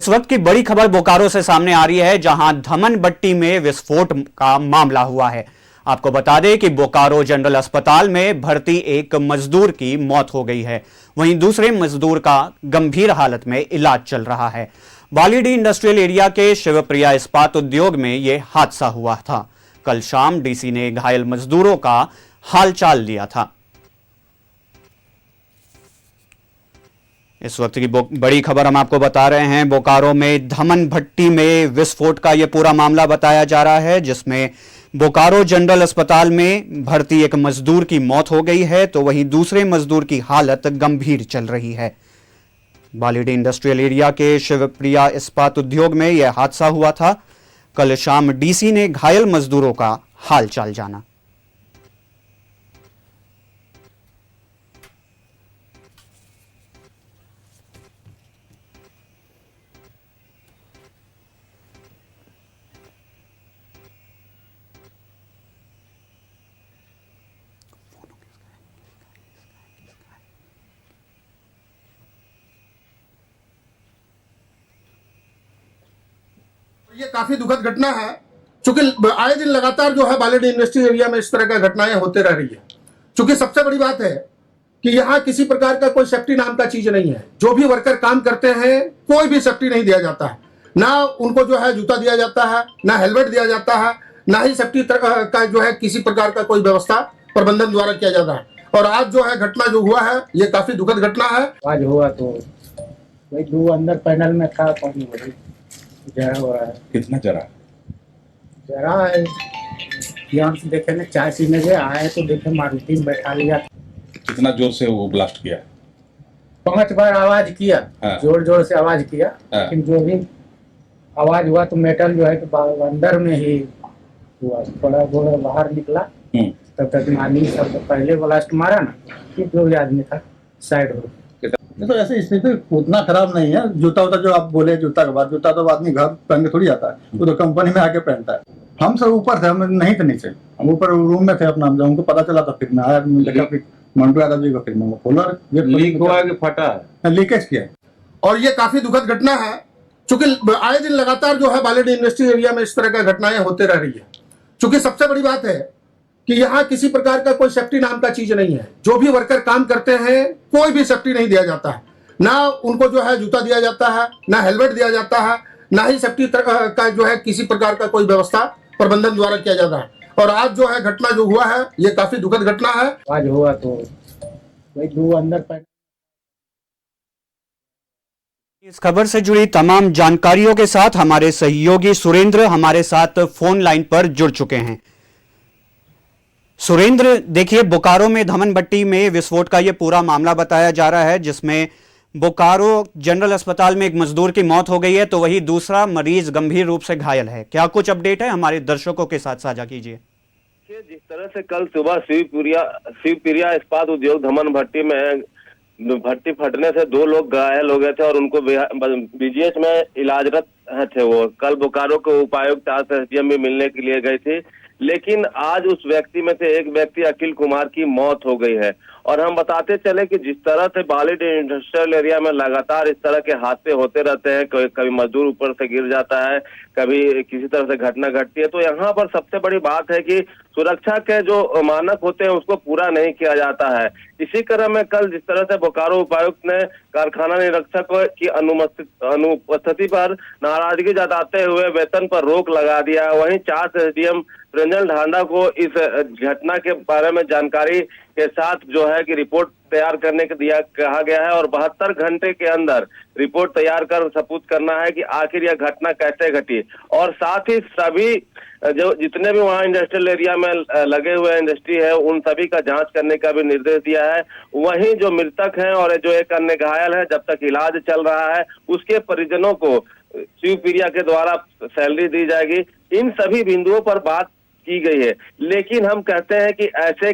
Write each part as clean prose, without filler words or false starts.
इस वक्त की बड़ी खबर बोकारो से सामने आ रही है, जहां धमनबट्टी में विस्फोट का मामला हुआ है। आपको बता दें कि बोकारो जनरल अस्पताल में भर्ती एक मजदूर की मौत हो गई है, वहीं दूसरे मजदूर का गंभीर हालत में इलाज चल रहा है। बालीडीह इंडस्ट्रियल एरिया के शिवप्रिया इस्पात उद्योग में यह हादसा हुआ था। कल शाम डीसी ने घायल मजदूरों का हालचाल लिया था। इस वक्त की बड़ी खबर हम आपको बता रहे हैं। बोकारो में धमनभट्टी में विस्फोट का यह पूरा मामला बताया जा रहा है, जिसमें बोकारो जनरल अस्पताल में भर्ती एक मजदूर की मौत हो गई है, तो वहीं दूसरे मजदूर की हालत गंभीर चल रही है। बालीडीह इंडस्ट्रियल एरिया के शिवप्रिया इस्पात उद्योग में यह हादसा हुआ था। कल शाम डीसी ने घायल मजदूरों का हालचाल जाना। ये काफी दुखद घटना है, क्योंकि आए दिन लगातार जो है बालीडीह इंडस्ट्रियल एरिया में इस तरह का घटनाएं होते रह रही है। क्योंकि सबसे बड़ी बात है कि यहाँ किसी प्रकार का कोई सेफ्टी नाम का चीज नहीं है। जो भी वर्कर काम करते हैं, कोई भी सेफ्टी नहीं दिया जाता है। ना उनको जो है जूता दिया जाता है, ना हेलमेट दिया जाता है, ना ही सेफ्टी का जो है किसी प्रकार का कोई व्यवस्था प्रबंधन द्वारा किया जाता है। और आज जो है घटना जो हुआ है, ये काफी दुखद घटना है। आज हुआ तो भाई दो अंदर पैनल में था, पानी जरा हो रहा है। कितना जरा है ध्यान से देखे ना, चाय पीने गए आए तो देखे मारुति में बैठा लिया। कितना जोर से वो ब्लास्ट किया? 5 बार आवाज किया। हाँ। जोर जोर से आवाज किया। हाँ। लेकिन जो भी आवाज हुआ तो मेटल जो है कि अंदर में ही हुआ, थोड़ा थोड़ा बाहर निकला। तब तक आदमी सब पहले ब्लास्ट मारा ना, कि जो भी आदमी था साइड हो। तो ऐसी स्थिति उतना खराब नहीं है। जूता उता जो आप बोले, जूता के बाद जूता तो आदमी घर पहन के थोड़ी आता है, वो तो कंपनी में आके पहनता है। हम सब ऊपर थे, हम नहीं थे नीचे, हम ऊपर रूम में थे अपना। जब हमको पता चला तो फिर मैं आया, देखा फिर मंटू यादव जी को, फिर मैं खोला, लीक हुआ कि फटा है? लीकेज किया। और ये काफी दुखद घटना है, क्योंकि आए दिन लगातार जो है बालीडीह इंडस्ट्रियल एरिया में इस तरह का घटनाएं होते रह रही है। क्योंकि सबसे बड़ी बात है कि यहाँ किसी प्रकार का कोई सेफ्टी नाम का चीज नहीं है। जो भी वर्कर काम करते हैं, कोई भी सेफ्टी नहीं दिया जाता है। ना उनको जो है जूता दिया जाता है, ना हेलमेट दिया जाता है, ना ही सेफ्टी का जो है किसी प्रकार का कोई व्यवस्था प्रबंधन द्वारा किया जाता है। और आज जो है घटना जो हुआ है, ये काफी दुखद घटना है। आज हुआ तो भाई दो अंदर पैनल। इस खबर से जुड़ी तमाम जानकारियों के साथ हमारे सहयोगी सुरेंद्र हमारे साथ फोन लाइन पर जुड़ चुके हैं। सुरेंद्र, देखिए, बोकारो में धमनबट्टी में विस्फोट का यह पूरा मामला बताया जा रहा है, जिसमें बोकारो जनरल अस्पताल में एक मजदूर की मौत हो गई है, तो वही दूसरा मरीज गंभीर रूप से घायल है। क्या कुछ अपडेट है, हमारे दर्शकों के साथ साझा कीजिए। जिस तरह से कल सुबह शिवप्रिया इस्पात उद्योग धमनभट्टी में भट्टी फटने से 2 लोग घायल हो गए थे और उनको बीजीएच में इलाजरत थे। वो कल बोकारो के उपायुक्त एसडीएम भी मिलने के लिए गए थे, लेकिन आज उस व्यक्ति में से एक व्यक्ति अखिल कुमार की मौत हो गई है। और हम बताते चले कि जिस तरह से बालीडीह इंडस्ट्रियल एरिया में लगातार इस तरह के हादसे होते रहते हैं, कभी मजदूर ऊपर से गिर जाता है, कभी किसी तरह से घटना घटती है, तो यहाँ पर सबसे बड़ी बात है कि सुरक्षा के जो मानक होते हैं उसको पूरा नहीं किया जाता है। इसी क्रम में कल जिस तरह से बोकारो उपायुक्त ने कारखाना निरीक्षक की अनुपस्थिति पर नाराजगी जताते हुए वेतन पर रोक लगा दिया, वहीं 4 एसडीएम रंजन ढांडा को इस घटना के बारे में जानकारी के साथ जो है कि रिपोर्ट तैयार करने के कहा गया है और 72 घंटे के अंदर रिपोर्ट तैयार कर सबूत करना है कि आखिर यह घटना कैसे घटी। और साथ ही सभी जो जितने भी वहाँ इंडस्ट्रियल एरिया में लगे हुए इंडस्ट्री है, उन सभी का जांच करने का भी निर्देश दिया है। वहीं जो मृतक हैं और जो एक अन्य घायल है, जब तक इलाज चल रहा है, उसके परिजनों को शिवप्रिया के द्वारा सैलरी दी जाएगी। इन सभी बिंदुओं पर बात की गई है, लेकिन हम कहते हैं कि ऐसे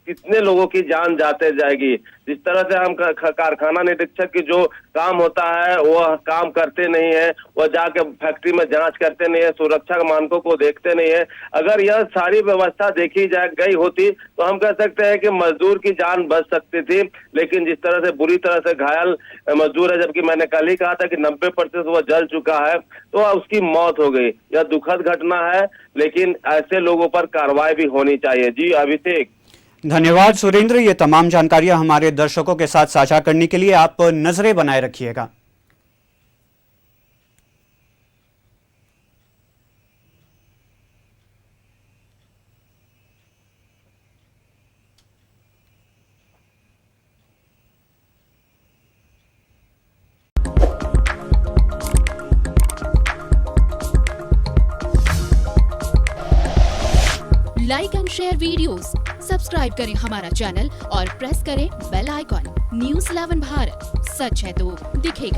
कितने लोगों की जान जाते जाएगी। जिस तरह से हम कारखाना निरीक्षक की जो काम होता है वह काम करते नहीं है, वह जाके फैक्ट्री में जांच करते नहीं है, सुरक्षा मानकों को देखते नहीं है। अगर यह सारी व्यवस्था देखी गई होती तो हम कह सकते हैं कि मजदूर की जान बच सकती थी, लेकिन जिस तरह से बुरी तरह से घायल मजदूर है, जबकि मैंने कल ही कहा था कि 90% वह जल चुका है, तो उसकी मौत हो गई। यह दुखद घटना है, लेकिन ऐसे लोगों पर कार्रवाई भी होनी चाहिए। जी अभिषेक। धन्यवाद सुरेंद्र, ये तमाम जानकारियां हमारे दर्शकों के साथ साझा करने के लिए। आप नजरें बनाए रखिएगा। Like and share videos, subscribe करें हमारा चैनल और प्रेस करें बेल आइकॉन। न्यूज़ 11 भारत, सच है तो दिखेगा।